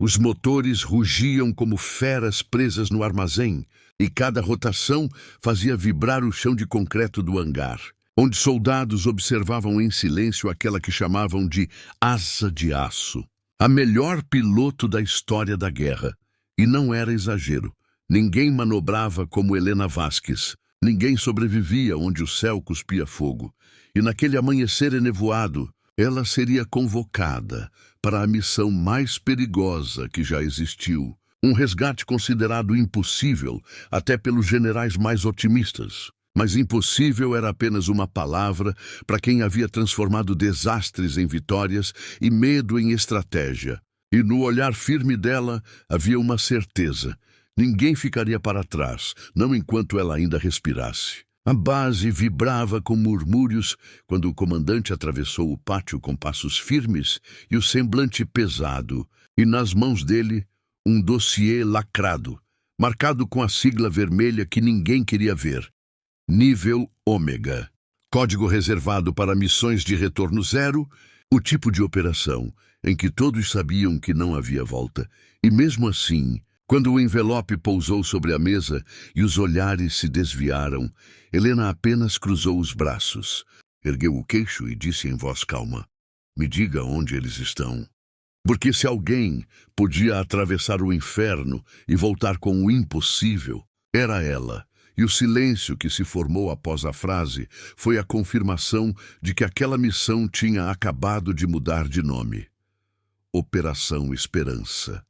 Os motores rugiam como feras presas no armazém, e cada rotação fazia vibrar o chão de concreto do hangar, onde soldados observavam em silêncio aquela que chamavam de asa de aço. A melhor piloto da história da guerra. E não era exagero. Ninguém manobrava como Helena Vasquez. Ninguém sobrevivia onde o céu cuspia fogo. E naquele amanhecer enevoado, ela seria convocada para a missão mais perigosa que já existiu. Um resgate considerado impossível até pelos generais mais otimistas. Mas impossível era apenas uma palavra para quem havia transformado desastres em vitórias e medo em estratégia. E no olhar firme dela havia uma certeza. Ninguém ficaria para trás, não enquanto ela ainda respirasse. A base vibrava com murmúrios quando o comandante atravessou o pátio com passos firmes e o semblante pesado, e nas mãos dele um dossiê lacrado, marcado com a sigla vermelha que ninguém queria ver. Nível Ômega. Código reservado para missões de retorno zero, o tipo de operação em que todos sabiam que não havia volta. E mesmo assim, quando o envelope pousou sobre a mesa e os olhares se desviaram, Helena apenas cruzou os braços, ergueu o queixo e disse em voz calma: "Me diga onde eles estão." Porque se alguém podia atravessar o inferno e voltar com o impossível, era ela. E o silêncio que se formou após a frase foi a confirmação de que aquela missão tinha acabado de mudar de nome. Operação Esperança.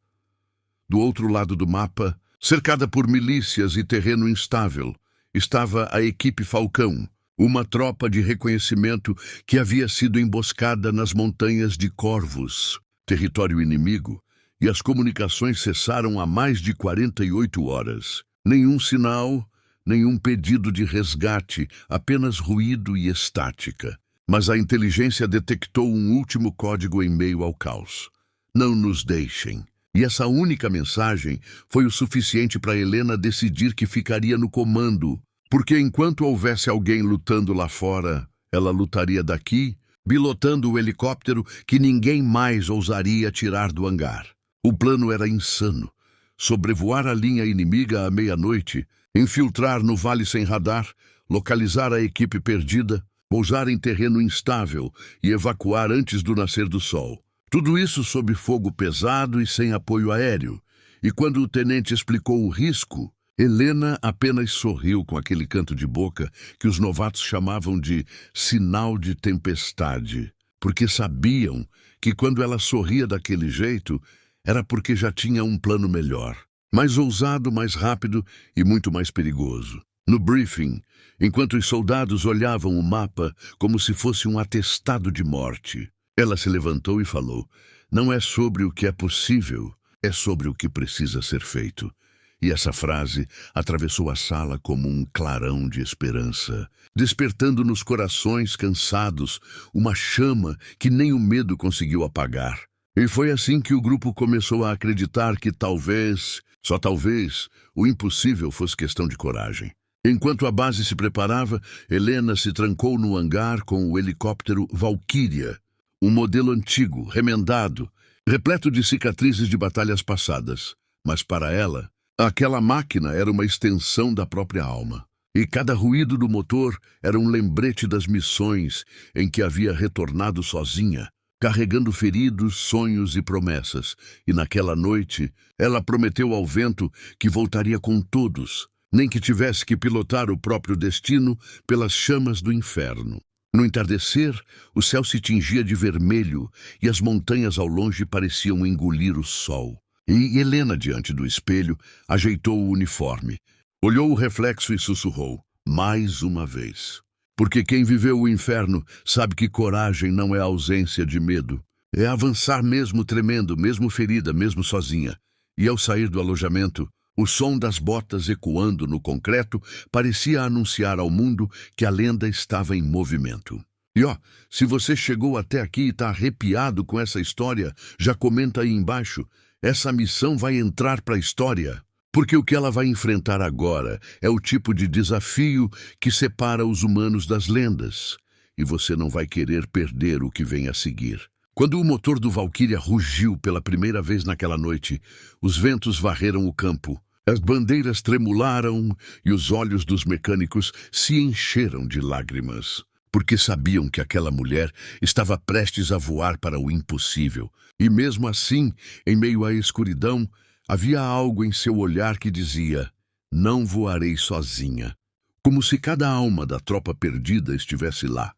Do outro lado do mapa, cercada por milícias e terreno instável, estava a equipe Falcão, uma tropa de reconhecimento que havia sido emboscada nas montanhas de Corvus, território inimigo, e as comunicações cessaram há mais de 48 horas. Nenhum sinal, nenhum pedido de resgate, apenas ruído e estática. Mas a inteligência detectou um último código em meio ao caos. Não nos deixem. E essa única mensagem foi o suficiente para Helena decidir que ficaria no comando, porque enquanto houvesse alguém lutando lá fora, ela lutaria daqui, pilotando o helicóptero que ninguém mais ousaria tirar do hangar. O plano era insano. Sobrevoar a linha inimiga à meia-noite, infiltrar no vale sem radar, localizar a equipe perdida, pousar em terreno instável e evacuar antes do nascer do sol. Tudo isso sob fogo pesado e sem apoio aéreo. E quando o tenente explicou o risco, Helena apenas sorriu com aquele canto de boca que os novatos chamavam de sinal de tempestade, porque sabiam que quando ela sorria daquele jeito, era porque já tinha um plano melhor, mais ousado, mais rápido e muito mais perigoso. No briefing, enquanto os soldados olhavam o mapa como se fosse um atestado de morte, ela se levantou e falou: "Não é sobre o que é possível, é sobre o que precisa ser feito." E essa frase atravessou a sala como um clarão de esperança, despertando nos corações cansados uma chama que nem o medo conseguiu apagar. E foi assim que o grupo começou a acreditar que talvez, só talvez, o impossível fosse questão de coragem. Enquanto a base se preparava, Helena se trancou no hangar com o helicóptero Valkyria, um modelo antigo, remendado, repleto de cicatrizes de batalhas passadas. Mas para ela, aquela máquina era uma extensão da própria alma. E cada ruído do motor era um lembrete das missões em que havia retornado sozinha, carregando feridos, sonhos e promessas. E naquela noite, ela prometeu ao vento que voltaria com todos, nem que tivesse que pilotar o próprio destino pelas chamas do inferno. No entardecer, o céu se tingia de vermelho e as montanhas ao longe pareciam engolir o sol. E Helena, diante do espelho, ajeitou o uniforme, olhou o reflexo e sussurrou: "Mais uma vez." Porque quem viveu o inferno sabe que coragem não é ausência de medo. É avançar mesmo tremendo, mesmo ferida, mesmo sozinha. E ao sair do alojamento, o som das botas ecoando no concreto parecia anunciar ao mundo que a lenda estava em movimento. E se você chegou até aqui e está arrepiado com essa história, já comenta aí embaixo. Essa missão vai entrar para a história. Porque o que ela vai enfrentar agora é o tipo de desafio que separa os humanos das lendas. E você não vai querer perder o que vem a seguir. Quando o motor do Valkyria rugiu pela primeira vez naquela noite, os ventos varreram o campo, as bandeiras tremularam e os olhos dos mecânicos se encheram de lágrimas, porque sabiam que aquela mulher estava prestes a voar para o impossível. E mesmo assim, em meio à escuridão, havia algo em seu olhar que dizia: não voarei sozinha. Como se cada alma da tropa perdida estivesse lá,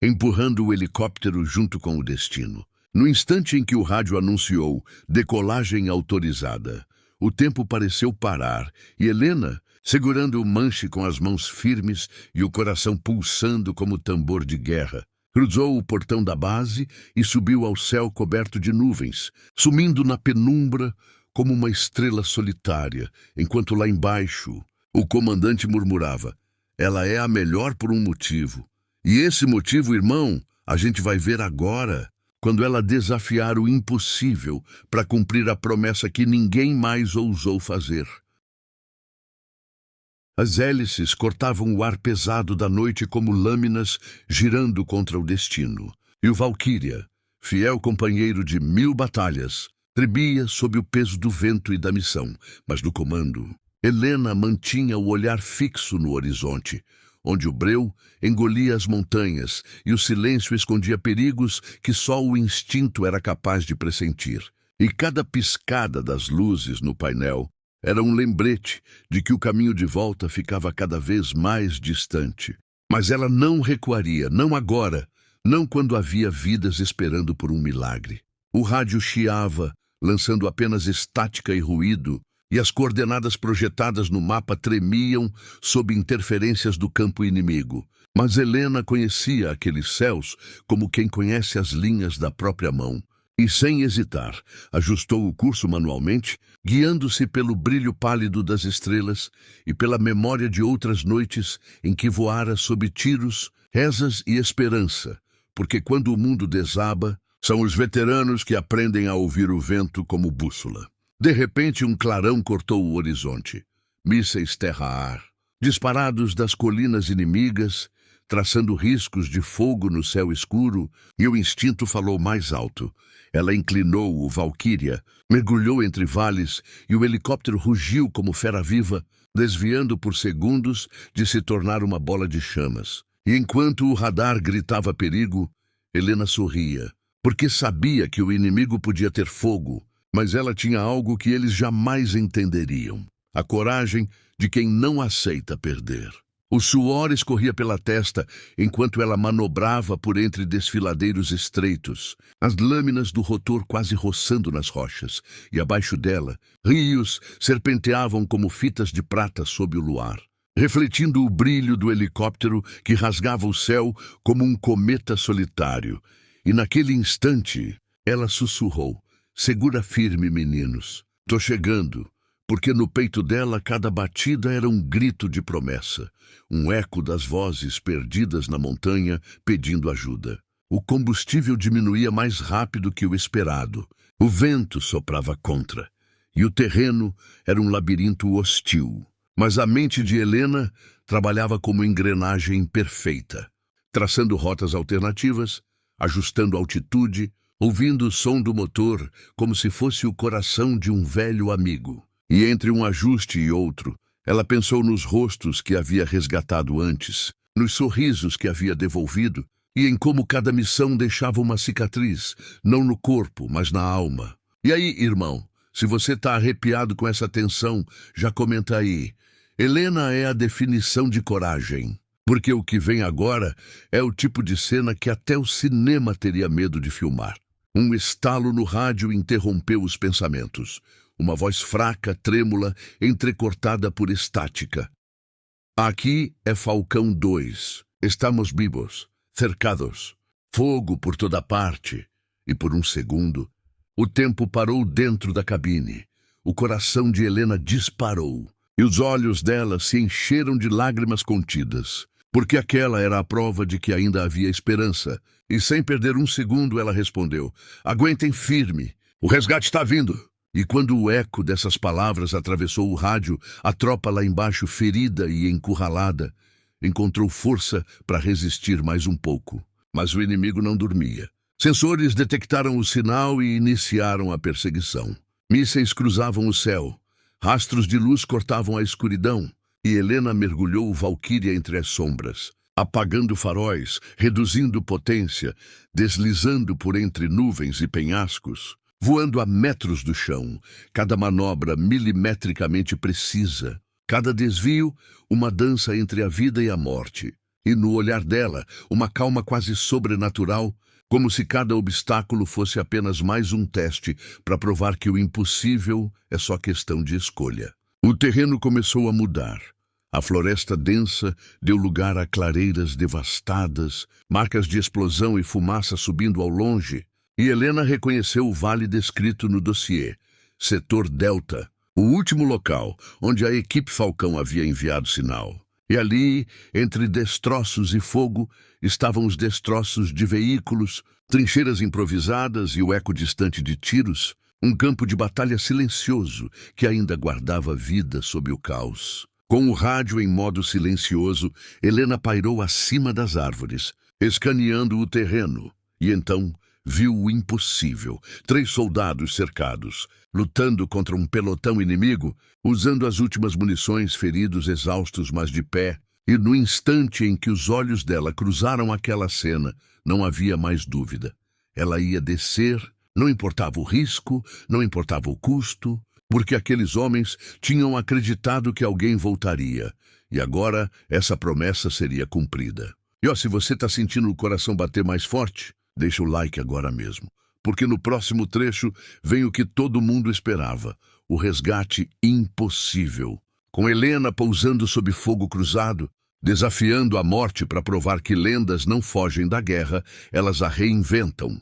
empurrando o helicóptero junto com o destino. No instante em que o rádio anunciou decolagem autorizada, o tempo pareceu parar e Helena, segurando o manche com as mãos firmes e o coração pulsando como tambor de guerra, cruzou o portão da base e subiu ao céu coberto de nuvens, sumindo na penumbra como uma estrela solitária, enquanto lá embaixo o comandante murmurava: ela é a melhor por um motivo. E esse motivo, irmão, a gente vai ver agora, quando ela desafiar o impossível para cumprir a promessa que ninguém mais ousou fazer. As hélices cortavam o ar pesado da noite como lâminas girando contra o destino. E o Valkyria, fiel companheiro de 1000 batalhas, tremia sob o peso do vento e da missão, mas no comando, Helena mantinha o olhar fixo no horizonte, onde o breu engolia as montanhas e o silêncio escondia perigos que só o instinto era capaz de pressentir. E cada piscada das luzes no painel era um lembrete de que o caminho de volta ficava cada vez mais distante. Mas ela não recuaria, não agora, não quando havia vidas esperando por um milagre. O rádio chiava, lançando apenas estática e ruído, e as coordenadas projetadas no mapa tremiam sob interferências do campo inimigo. Mas Helena conhecia aqueles céus como quem conhece as linhas da própria mão. E sem hesitar, ajustou o curso manualmente, guiando-se pelo brilho pálido das estrelas e pela memória de outras noites em que voara sob tiros, rezas e esperança, porque quando o mundo desaba, são os veteranos que aprendem a ouvir o vento como bússola. De repente, um clarão cortou o horizonte. Mísseis terra-ar, disparados das colinas inimigas, traçando riscos de fogo no céu escuro, e o instinto falou mais alto. Ela inclinou o Valkyria, mergulhou entre vales, e o helicóptero rugiu como fera viva, desviando por segundos de se tornar uma bola de chamas. E enquanto o radar gritava perigo, Helena sorria, porque sabia que o inimigo podia ter fogo, mas ela tinha algo que eles jamais entenderiam: a coragem de quem não aceita perder. O suor escorria pela testa enquanto ela manobrava por entre desfiladeiros estreitos, as lâminas do rotor quase roçando nas rochas, e abaixo dela, rios serpenteavam como fitas de prata sob o luar, refletindo o brilho do helicóptero que rasgava o céu como um cometa solitário. E naquele instante, ela sussurrou: segura firme, meninos. Tô chegando. Porque no peito dela cada batida era um grito de promessa, um eco das vozes perdidas na montanha pedindo ajuda. O combustível diminuía mais rápido que o esperado, o vento soprava contra, e o terreno era um labirinto hostil. Mas a mente de Helena trabalhava como engrenagem perfeita, traçando rotas alternativas, ajustando altitude, ouvindo o som do motor como se fosse o coração de um velho amigo. E entre um ajuste e outro, ela pensou nos rostos que havia resgatado antes, nos sorrisos que havia devolvido, e em como cada missão deixava uma cicatriz, não no corpo, mas na alma. E aí, irmão, se você está arrepiado com essa tensão, já comenta aí. Helena é a definição de coragem, porque o que vem agora é o tipo de cena que até o cinema teria medo de filmar. Um estalo no rádio interrompeu os pensamentos. Uma voz fraca, trêmula, entrecortada por estática. Aqui é Falcão 2. Estamos vivos, cercados. Fogo por toda parte. E por um segundo, o tempo parou dentro da cabine. O coração de Helena disparou. E os olhos dela se encheram de lágrimas contidas. Porque aquela era a prova de que ainda havia esperança. E sem perder um segundo, ela respondeu: aguentem firme. O resgate está vindo. E quando o eco dessas palavras atravessou o rádio, a tropa lá embaixo, ferida e encurralada, encontrou força para resistir mais um pouco. Mas o inimigo não dormia. Sensores detectaram o sinal e iniciaram a perseguição. Mísseis cruzavam o céu, rastros de luz cortavam a escuridão, e Helena mergulhou Valquíria entre as sombras, apagando faróis, reduzindo potência, deslizando por entre nuvens e penhascos, voando a metros do chão, cada manobra milimetricamente precisa, cada desvio, uma dança entre a vida e a morte. E no olhar dela, uma calma quase sobrenatural, como se cada obstáculo fosse apenas mais um teste para provar que o impossível é só questão de escolha. O terreno começou a mudar. A floresta densa deu lugar a clareiras devastadas, marcas de explosão e fumaça subindo ao longe, e Helena reconheceu o vale descrito no dossiê, Setor Delta, o último local onde a equipe Falcão havia enviado sinal. E ali, entre destroços e fogo, estavam os destroços de veículos, trincheiras improvisadas e o eco distante de tiros, um campo de batalha silencioso que ainda guardava vida sob o caos. Com o rádio em modo silencioso, Helena pairou acima das árvores, escaneando o terreno, e então viu o impossível. 3 soldados cercados, lutando contra um pelotão inimigo, usando as últimas munições, feridos, exaustos, mas de pé. E no instante em que os olhos dela cruzaram aquela cena, não havia mais dúvida. Ela ia descer, não importava o risco, não importava o custo, porque aqueles homens tinham acreditado que alguém voltaria, e agora essa promessa seria cumprida. E se você está sentindo o coração bater mais forte, deixa o like agora mesmo, porque no próximo trecho vem o que todo mundo esperava, o resgate impossível. Com Helena pousando sob fogo cruzado, desafiando a morte para provar que lendas não fogem da guerra, elas a reinventam.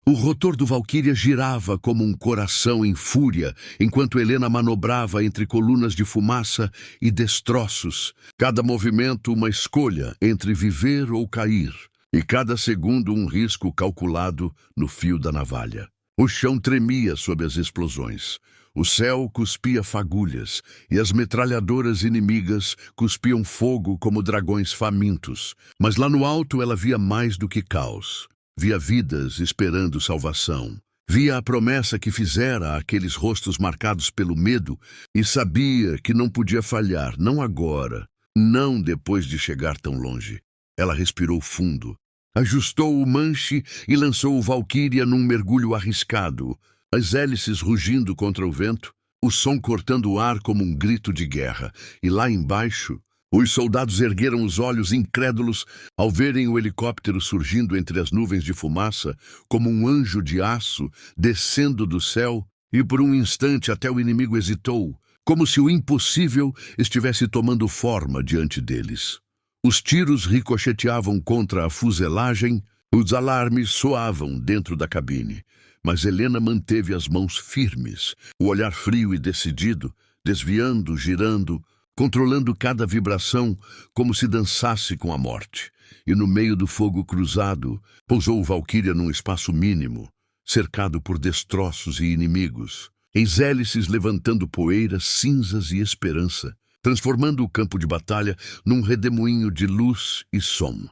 O rotor do Valquíria girava como um coração em fúria, enquanto Helena manobrava entre colunas de fumaça e destroços. Cada movimento uma escolha entre viver ou cair, e cada segundo um risco calculado no fio da navalha. O chão tremia sob as explosões. O céu cuspia fagulhas, e as metralhadoras inimigas cuspiam fogo como dragões famintos. Mas lá no alto ela via mais do que caos. Via vidas esperando salvação. Via a promessa que fizera àqueles rostos marcados pelo medo e sabia que não podia falhar, não agora, não depois de chegar tão longe. Ela respirou fundo, ajustou o manche e lançou o Valquíria num mergulho arriscado, as hélices rugindo contra o vento, o som cortando o ar como um grito de guerra. E lá embaixo, os soldados ergueram os olhos incrédulos ao verem o helicóptero surgindo entre as nuvens de fumaça como um anjo de aço descendo do céu, e por um instante até o inimigo hesitou, como se o impossível estivesse tomando forma diante deles. Os tiros ricocheteavam contra a fuselagem, os alarmes soavam dentro da cabine, mas Helena manteve as mãos firmes, o olhar frio e decidido, desviando, girando, controlando cada vibração como se dançasse com a morte. E no meio do fogo cruzado, pousou o Valquíria num espaço mínimo, cercado por destroços e inimigos, as hélices levantando poeira, cinzas e esperança, transformando o campo de batalha num redemoinho de luz e som.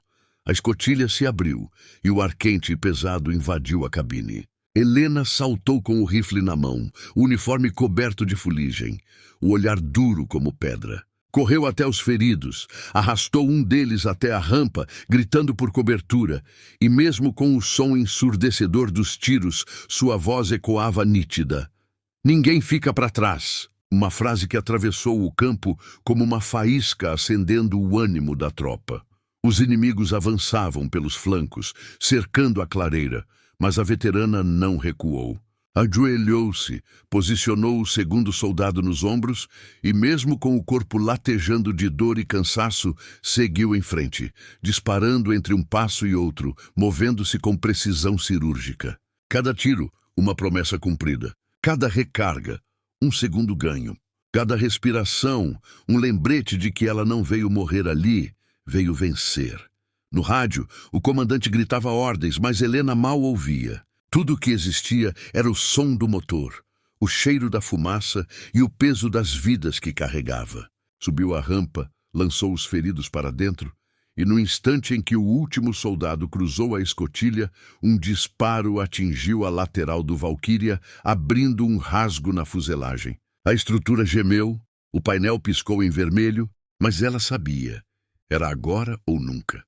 A escotilha se abriu e o ar quente e pesado invadiu a cabine. Helena saltou com o rifle na mão, o uniforme coberto de fuligem, o olhar duro como pedra. Correu até os feridos, arrastou um deles até a rampa, gritando por cobertura, e mesmo com o som ensurdecedor dos tiros, sua voz ecoava nítida. "Ninguém fica para trás", uma frase que atravessou o campo como uma faísca acendendo o ânimo da tropa. Os inimigos avançavam pelos flancos, cercando a clareira, mas a veterana não recuou. Ajoelhou-se, posicionou o segundo soldado nos ombros e, mesmo com o corpo latejando de dor e cansaço, seguiu em frente, disparando entre um passo e outro, movendo-se com precisão cirúrgica. Cada tiro, uma promessa cumprida. Cada recarga, um segundo ganho. Cada respiração, um lembrete de que ela não veio morrer ali, veio vencer. No rádio, o comandante gritava ordens, mas Helena mal ouvia. Tudo o que existia era o som do motor, o cheiro da fumaça e o peso das vidas que carregava. Subiu a rampa, lançou os feridos para dentro e no instante em que o último soldado cruzou a escotilha, um disparo atingiu a lateral do Valkyria, abrindo um rasgo na fuselagem. A estrutura gemeu, o painel piscou em vermelho, mas ela sabia. Era agora ou nunca.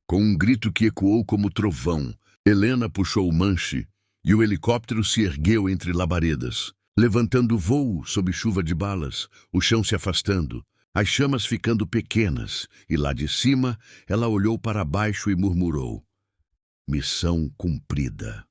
Com um grito que ecoou como trovão, Helena puxou o manche e o helicóptero se ergueu entre labaredas, levantando voo sob chuva de balas, o chão se afastando, as chamas ficando pequenas, e lá de cima ela olhou para baixo e murmurou: missão cumprida.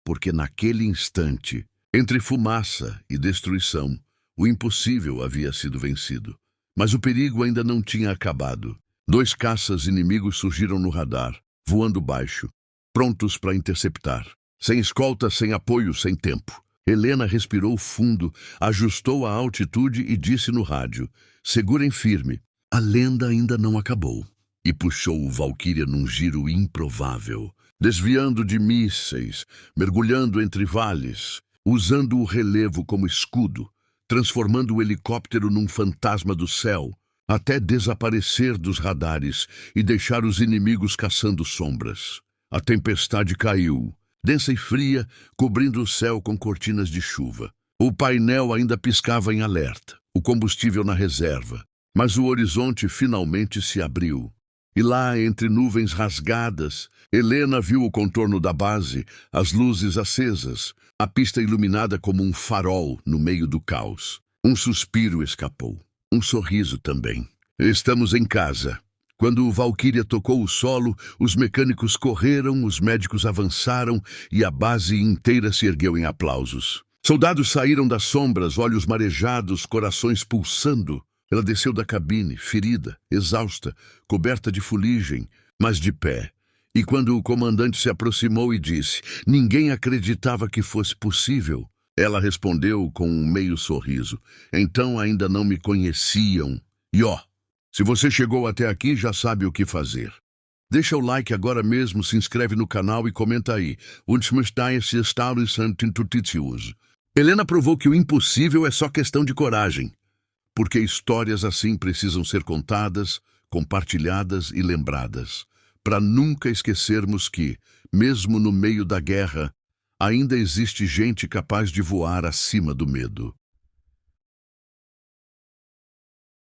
Porque naquele instante, entre fumaça e destruição, o impossível havia sido vencido. Mas o perigo ainda não tinha acabado. 2 caças inimigos surgiram no radar, voando baixo, prontos para interceptar. Sem escolta, sem apoio, sem tempo. Helena respirou fundo, ajustou a altitude e disse no rádio: segurem firme, a lenda ainda não acabou. E puxou o Valkyria num giro improvável, desviando de mísseis, mergulhando entre vales, usando o relevo como escudo, transformando o helicóptero num fantasma do céu, até desaparecer dos radares e deixar os inimigos caçando sombras. A tempestade caiu, densa e fria, cobrindo o céu com cortinas de chuva. O painel ainda piscava em alerta, o combustível na reserva, mas o horizonte finalmente se abriu. E lá, entre nuvens rasgadas, Helena viu o contorno da base, as luzes acesas, a pista iluminada como um farol no meio do caos. Um suspiro escapou, um sorriso também. Estamos em casa. Quando o Valkyria tocou o solo, os mecânicos correram, os médicos avançaram e a base inteira se ergueu em aplausos. Soldados saíram das sombras, olhos marejados, corações pulsando. Ela desceu da cabine, ferida, exausta, coberta de fuligem, mas de pé. E quando o comandante se aproximou e disse: ninguém acreditava que fosse possível, ela respondeu com um meio sorriso: então ainda não me conheciam. E se você chegou até aqui, já sabe o que fazer. Deixa o like agora mesmo, se inscreve no canal e comenta aí. Helena provou que o impossível é só questão de coragem. Porque histórias assim precisam ser contadas, compartilhadas e lembradas, para nunca esquecermos que, mesmo no meio da guerra, ainda existe gente capaz de voar acima do medo.